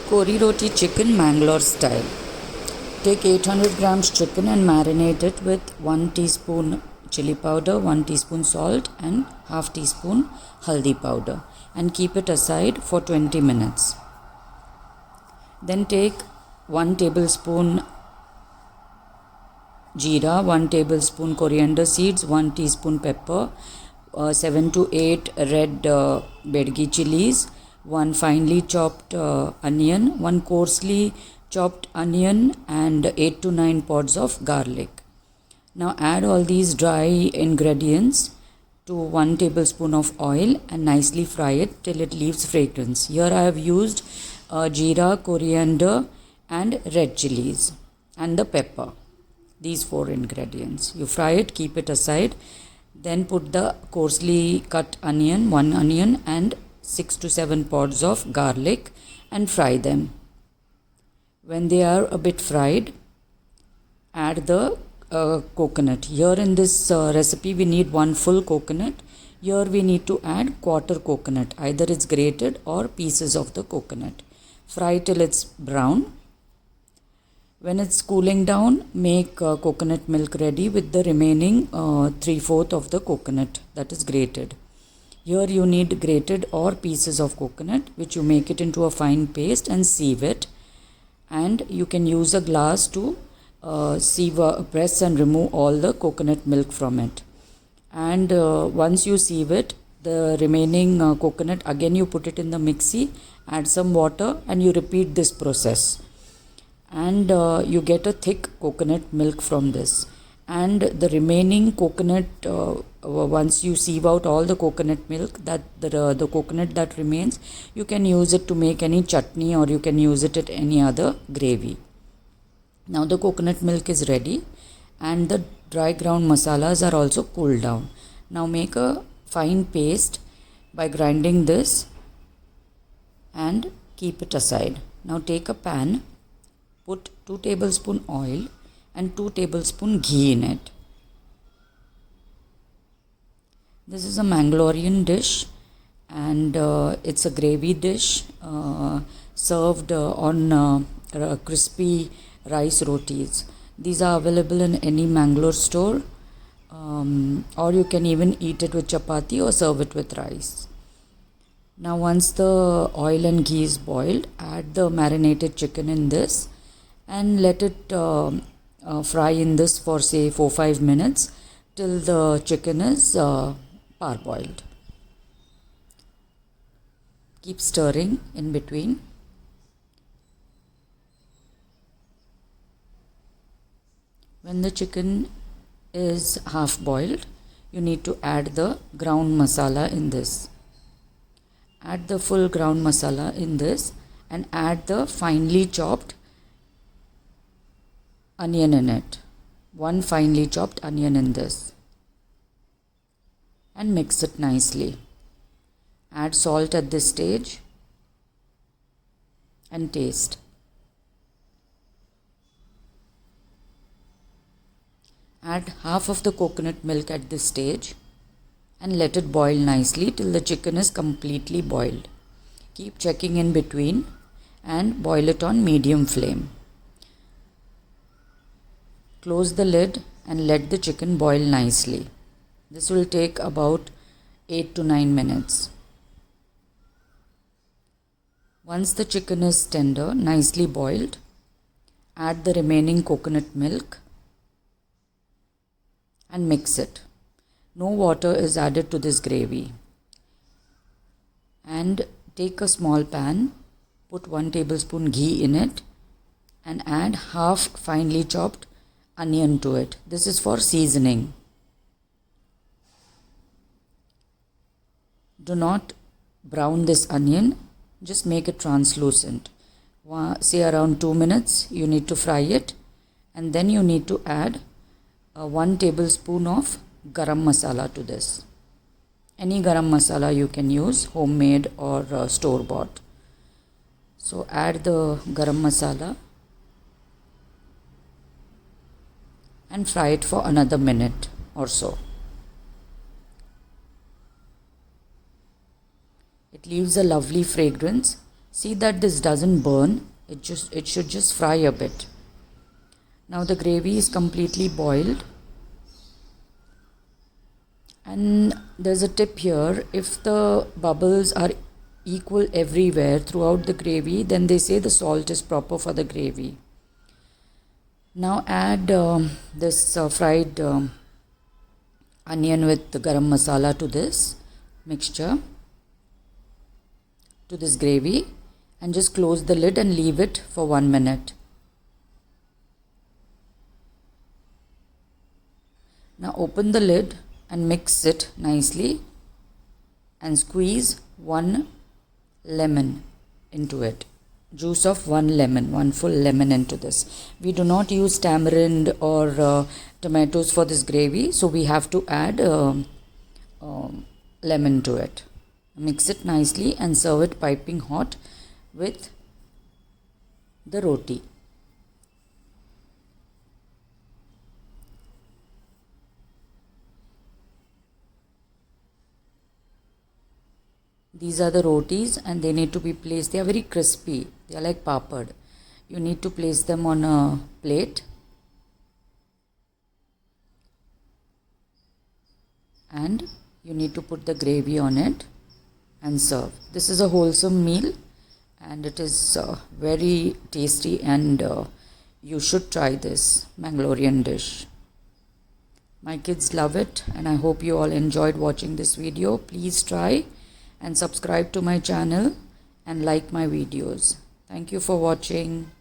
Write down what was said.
Kori roti chicken Mangalore style. Take 800 grams chicken and marinate it with 1 teaspoon chili powder, 1 teaspoon salt and half teaspoon haldi powder and keep it aside for 20 minutes. Then take 1 tablespoon jeera, 1 tablespoon coriander seeds, 1 teaspoon pepper, 7 to 8 red bedgi chilies, 1 finely chopped onion, 1 coarsely chopped onion and 8 to 9 pods of garlic. Now add all these dry ingredients to 1 tablespoon of oil and nicely fry it till it leaves fragrance. Here I have used jeera, coriander and red chilies and the pepper. These 4 ingredients. You fry it, keep it aside. Then put the coarsely cut onion, 1 onion and 6 to 7 pods of garlic and fry them. When they are a bit fried, add the coconut. Here in this recipe we need 1 full coconut. Here we need to add quarter coconut. Either it's grated or pieces of the coconut. Fry till it's brown. When it's cooling down, make coconut milk ready with the remaining 3/4 of the coconut that is grated. Here you need grated or pieces of coconut which you make it into a fine paste and sieve it. And you can use a glass to press and remove all the coconut milk from it. And once you sieve it, the remaining coconut, again you put it in the mixie, add some water and you repeat this process. And you get a thick coconut milk from this. And the remaining coconut, once you sieve out all the coconut milk, that the coconut that remains, you can use it to make any chutney or you can use it at any other gravy. Now the coconut milk is ready and the dry ground masalas are also cooled down. Now make a fine paste by grinding this and keep it aside. Now take a pan, put 2 tablespoon oil and 2 tablespoon ghee in it. This is a Mangalorean dish and it's a gravy dish served on crispy rice rotis. These are available in any Mangalore store or you can even eat it with chapati or serve it with rice. Now once the oil and ghee is boiled, add the marinated chicken in this and let it fry in this for say 4-5 minutes till the chicken is parboiled. Keep stirring in between. When the chicken is half boiled, you need to add the ground masala in this. Add the full ground masala in this and add the finely chopped onion in it. 1 finely chopped onion in this. And mix it nicely. Add salt at this stage and taste. Add half of the coconut milk at this stage and let it boil nicely till the chicken is completely boiled. Keep checking in between and boil it on medium flame. Close the lid and let the chicken boil nicely. This will take about 8 to 9 minutes. Once the chicken is tender, nicely boiled, add the remaining coconut milk and mix it. No water is added to this gravy. And take a small pan, put 1 tablespoon ghee in it and add half finely chopped onion to it. This is for seasoning. Do not brown this onion, just make it translucent. Say around 2 minutes you need to fry it and then you need to add 1 tablespoon of garam masala to this. Any garam masala you can use, homemade or store bought. So add the garam masala and fry it for another minute or so. It leaves a lovely fragrance See that this doesn't burn. It should just fry a bit. Now the gravy is completely boiled. And there's a tip here: if the bubbles are equal everywhere throughout the gravy, then they say the salt is proper for the gravy. Now add this fried onion with the garam masala to this mixture, to this gravy, and just close the lid and leave it for 1 minute. Now open the lid and mix it nicely and squeeze 1 lemon into it. Juice of 1 lemon, 1 full lemon into this. We do not use tamarind or tomatoes for this gravy, so we have to add lemon to it. Mix it nicely and serve it piping hot with the roti. These are the rotis and they need to be placed. They are very crispy. They are like papad. You need to place them on a plate and you need to put the gravy on it and serve. This is a wholesome meal and it is very tasty, and you should try this Mangalorean dish. My kids love it and I hope you all enjoyed watching this video. Please try and subscribe to my channel and like my videos. Thank you for watching.